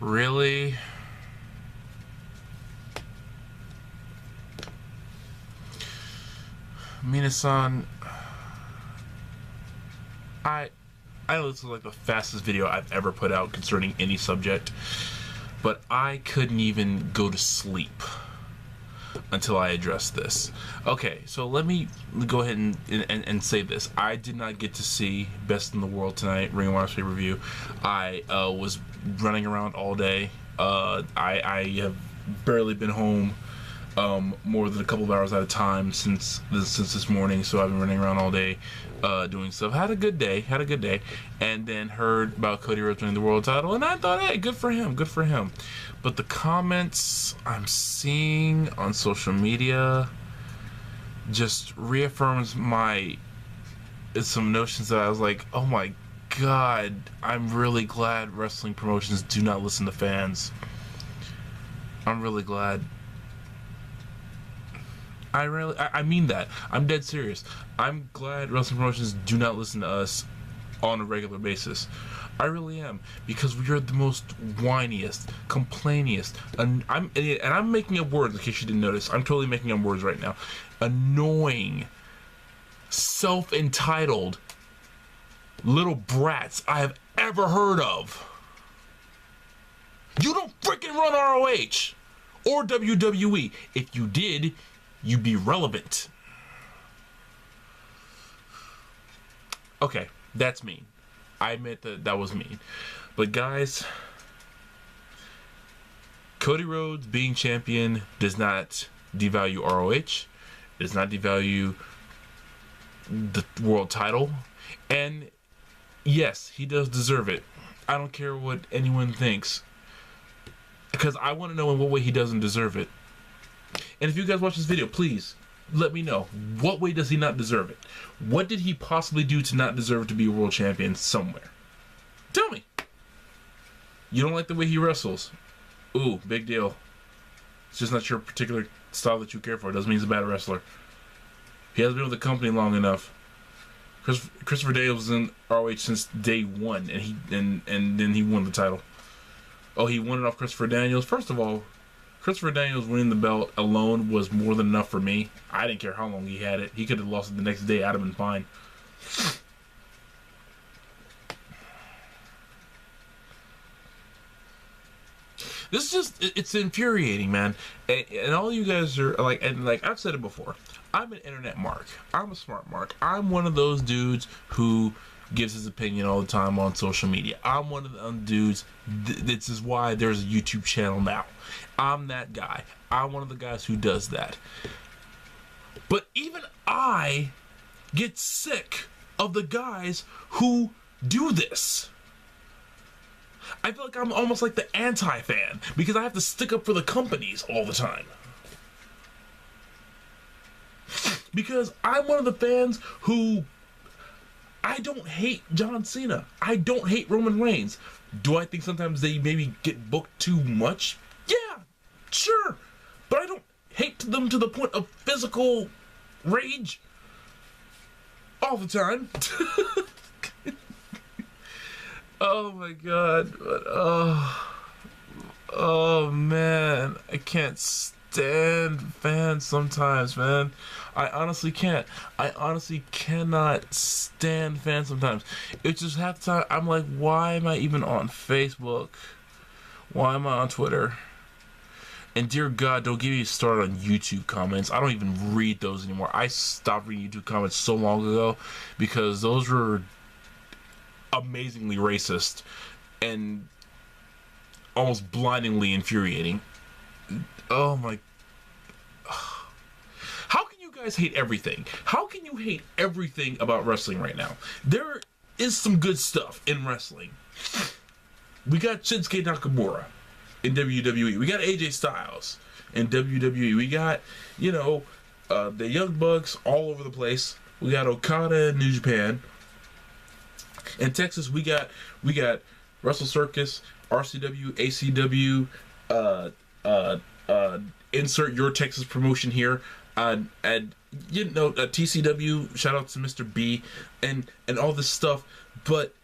Really? Minasan, I know this is like the fastest video I've ever put out concerning any subject, but I couldn't even go to sleep until I addressed this. Okay, so let me go ahead and say this. I did not get to see Best in the World tonight, Ring of Honor's pay-per-view. I was running around all day. I have barely been home more than a couple of hours at a time since this morning, so I've been running around all day doing stuff. Had a good day, and then heard about Cody Rhodes winning the world title, and I thought, hey, good for him. But the comments I'm seeing on social media just reaffirms some notions that I was like, oh my god, I'm really glad wrestling promotions do not listen to fans. I'm really glad. I mean that. I'm dead serious. I'm glad wrestling promotions do not listen to us on a regular basis. I really am, because we are the most whiniest, complainiest, and I'm making up words in case you didn't notice. I'm totally making up words right now. Annoying, self-entitled little brats I have ever heard of. You don't freaking run ROH or WWE. If you did, you'd be relevant. Okay, that's mean. I admit that was mean. But guys, Cody Rhodes being champion does not devalue ROH, does not devalue the world title, and yes, he does deserve it. I don't care what anyone thinks, because I want to know in what way he doesn't deserve it. And if you guys watch this video, please let me know, what way does he not deserve it? What did he possibly do to not deserve to be a world champion somewhere? Tell me. You don't like the way he wrestles? Ooh, big deal. It's just not your particular style that you care for. It doesn't mean he's a bad wrestler. He hasn't been with the company long enough. Christopher Daniels was in ROH since day one, and then he won the title. Oh, he won it off Christopher Daniels? First of all, Christopher Daniels winning the belt alone was more than enough for me. I didn't care how long he had it. He could have lost it the next day. I'd have been fine. This is just, it's infuriating, man. And all you guys are like, and like I've said it before, I'm an internet mark. I'm a smart mark. I'm one of those dudes who gives his opinion all the time on social media. I'm one of the dudes, this is why there's a YouTube channel now. I'm that guy. I'm one of the guys who does that. But even I get sick of the guys who do this. I feel like I'm almost like the anti-fan, because I have to stick up for the companies all the time. Because I'm one of the fans who, I don't hate John Cena. I don't hate Roman Reigns. Do I think sometimes they maybe get booked too much? Yeah, sure. But I don't hate them to the point of physical rage all the time. Oh my god. But, oh man. I can't stand fans sometimes, man. I honestly can't. I honestly cannot stand fans sometimes. It's just half the time I'm like, why am I even on Facebook? Why am I on Twitter? And dear God, don't get me started on YouTube comments. I don't even read those anymore. I stopped reading YouTube comments so long ago because those were amazingly racist and almost blindingly infuriating. Oh my. How can you guys hate everything? How can you hate everything about wrestling right now? There is some good stuff in wrestling. We got Shinsuke Nakamura in WWE. We got AJ Styles in WWE. We got, you know, the Young Bucks all over the place. We got Okada in New Japan. In Texas, we got Wrestle Circus, RCW, ACW, insert your Texas promotion here, and you know, TCW. Shout out to Mr. B, and all this stuff. But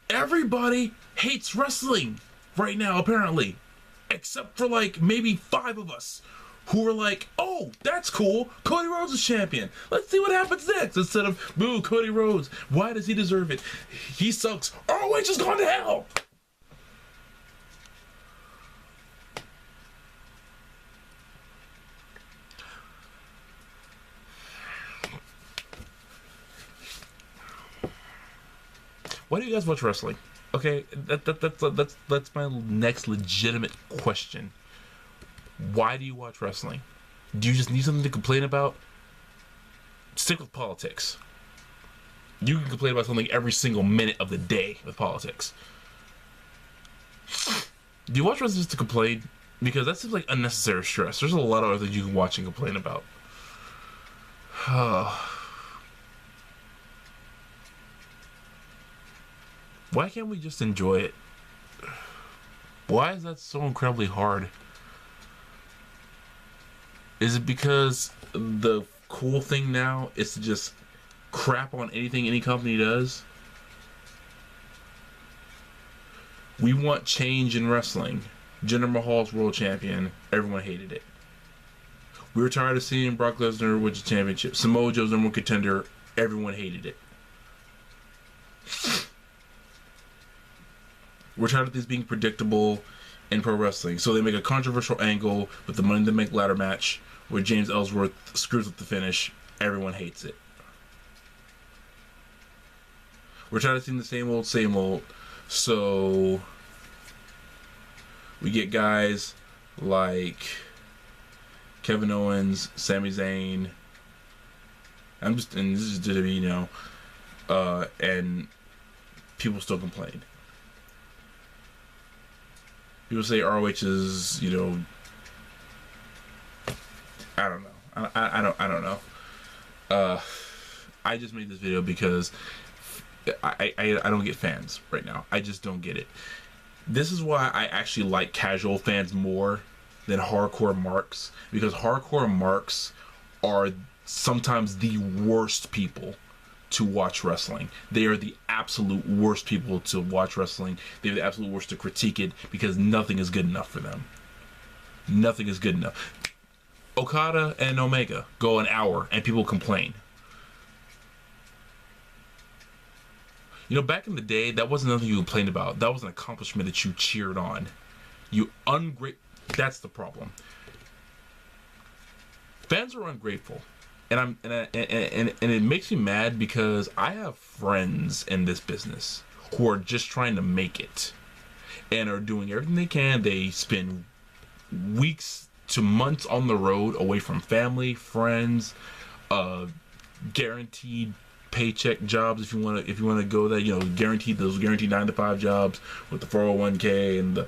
everybody hates wrestling. right now, apparently. Except for like maybe 5 of us who were like, oh, that's cool. Cody Rhodes is champion. Let's see what happens next. Instead of, boo, Cody Rhodes. Why does he deserve it? He sucks. ROH is gone to hell. Why do you guys watch wrestling? Okay, that's my next legitimate question. Why do you watch wrestling? Do you just need something to complain about? Stick with politics. You can complain about something every single minute of the day with politics. Do you watch wrestling just to complain? Because that seems like unnecessary stress. There's a lot of other things you can watch and complain about. Why can't we just enjoy it? Why is that so incredibly hard? Is it because the cool thing now is to just crap on anything any company does? We want change in wrestling. Jinder Mahal's world champion. Everyone hated it. We were tired of seeing Brock Lesnar with the championship. Samoa Joe's number 1 contender. Everyone hated it. We're tired of these being predictable in pro wrestling. So they make a controversial angle with the Money in the Bank ladder match where James Ellsworth screws up the finish. Everyone hates it. We're tired of seeing the same old. So we get guys like Kevin Owens, Sami Zayn. And this is to be, and people still complain. People say ROH is, I don't know. I don't know. I just made this video because I don't get fans right now. I just don't get it. This is why I actually like casual fans more than hardcore marks, because hardcore marks are sometimes the worst people to watch wrestling. They are the absolute worst people to watch wrestling. They're the absolute worst to critique it because nothing is good enough for them. Nothing is good enough. Okada and Omega go an hour and people complain. Back in the day, that wasn't nothing you complained about. That was an accomplishment that you cheered on. That's the problem. Fans are ungrateful. And it makes me mad because I have friends in this business who are just trying to make it and are doing everything they can. They spend weeks to months on the road away from family, friends, guaranteed paycheck jobs if you want to go there, guaranteed 9-to-5 jobs with the 401k and the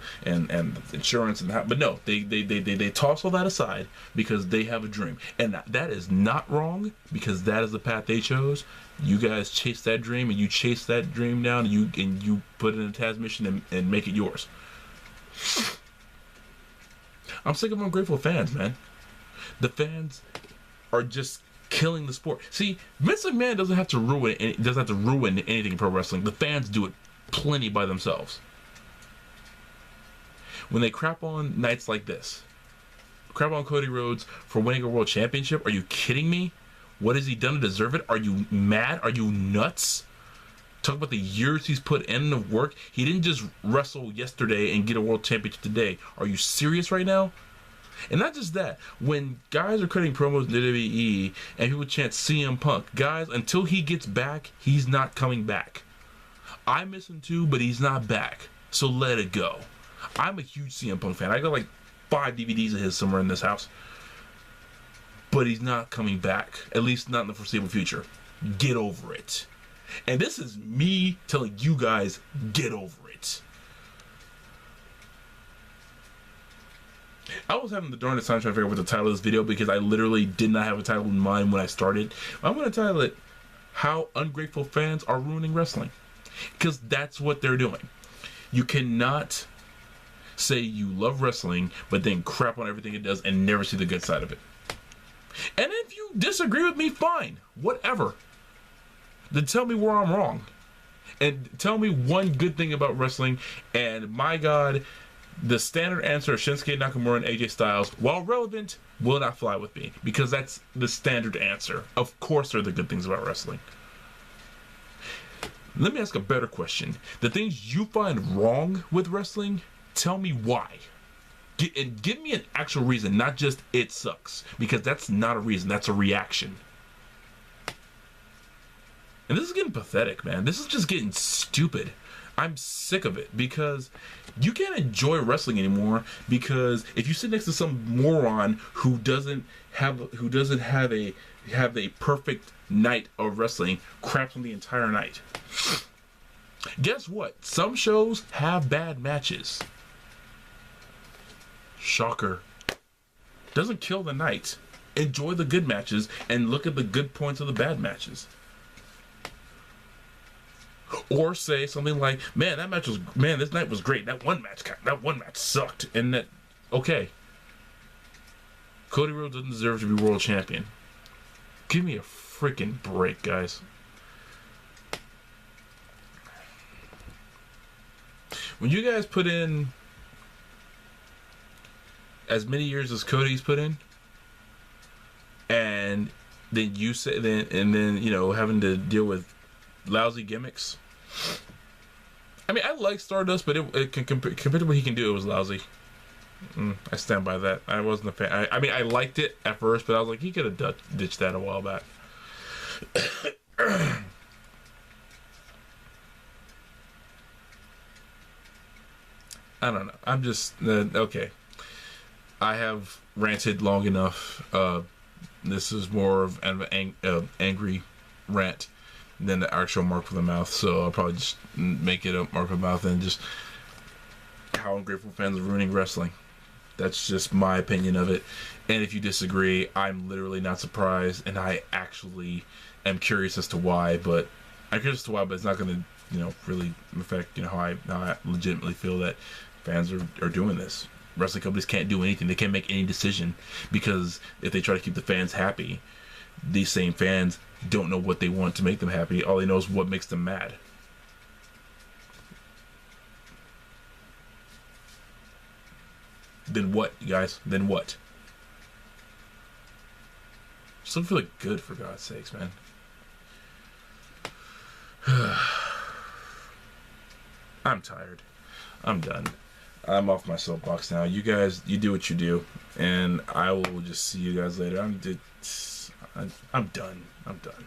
insurance but no, they toss all that aside because they have a dream, and that is not wrong because that is the path they chose. You guys chase that dream, and you chase that dream down, and you put it in a transmission and make it yours. I'm sick of ungrateful fans, man. The fans are just killing the sport. See, Vince McMahon doesn't have to ruin anything in pro wrestling. The fans do it plenty by themselves. When they crap on nights like this, crap on Cody Rhodes for winning a world championship, are you kidding me? What has he done to deserve it? Are you mad? Are you nuts? Talk about the years he's put in of work. He didn't just wrestle yesterday and get a world championship today. Are you serious right now? And not just that, when guys are cutting promos in WWE and people chant CM Punk, guys, until he gets back, he's not coming back. I miss him too, but he's not back. So let it go. I'm a huge CM Punk fan. I got like 5 DVDs of his somewhere in this house. But he's not coming back. At least not in the foreseeable future. Get over it. And this is me telling you guys, get over it. I was having the darndest time trying to figure out what the title of this video because I literally did not have a title in mind when I started. I'm going to title it, How Ungrateful Fans Are Ruining Wrestling. Because that's what they're doing. You cannot say you love wrestling, but then crap on everything it does and never see the good side of it. And if you disagree with me, fine. Whatever. Then tell me where I'm wrong. And tell me one good thing about wrestling, and my God, The standard answer of Shinsuke Nakamura and AJ Styles, while relevant, will not fly with me because that's the standard answer. Of course, there are the good things about wrestling. Let me ask a better question. The things you find wrong with wrestling, tell me why. And give me an actual reason, not just it sucks. Because that's not a reason, that's a reaction. And this is getting pathetic, man. This is just getting stupid. I'm sick of it because you can't enjoy wrestling anymore because if you sit next to some moron who doesn't have a perfect night of wrestling, craps on the entire night. Guess what? Some shows have bad matches. Shocker. Doesn't kill the night. Enjoy the good matches and look at the good points of the bad matches. Or say something like, man, this night was great. That one match sucked. And that, okay. Cody Rhodes doesn't deserve to be world champion. Give me a freaking break, guys. When you guys put in as many years as Cody's put in, and then you say then you know, having to deal with lousy gimmicks. I mean, I like Stardust, but it compared to what he can do, it was lousy. I stand by that. I wasn't a fan. I mean, I liked it at first, but I was like, he could have ditched that a while back. I don't know. I'm just okay. I have ranted long enough. This is more of an angry rant than the actual mark for the mouth, so I'll probably just make it a mark for the mouth and just how ungrateful fans are ruining wrestling. That's just my opinion of it. And if you disagree, I'm literally not surprised, and I actually am curious as to why. But I'm curious as to why, but it's not going to, you know, really affect, you know, how I legitimately feel that fans are doing this. Wrestling companies can't do anything. They can't make any decision because if they try to keep the fans happy, these same fans don't know what they want to make them happy. All they know is what makes them mad. Then what, you guys? Then what? Just don't feel like good, for God's sakes, man. I'm tired. I'm done. I'm off my soapbox now. You guys, you do what you do, and I will just see you guys later. I'm done. I'm done.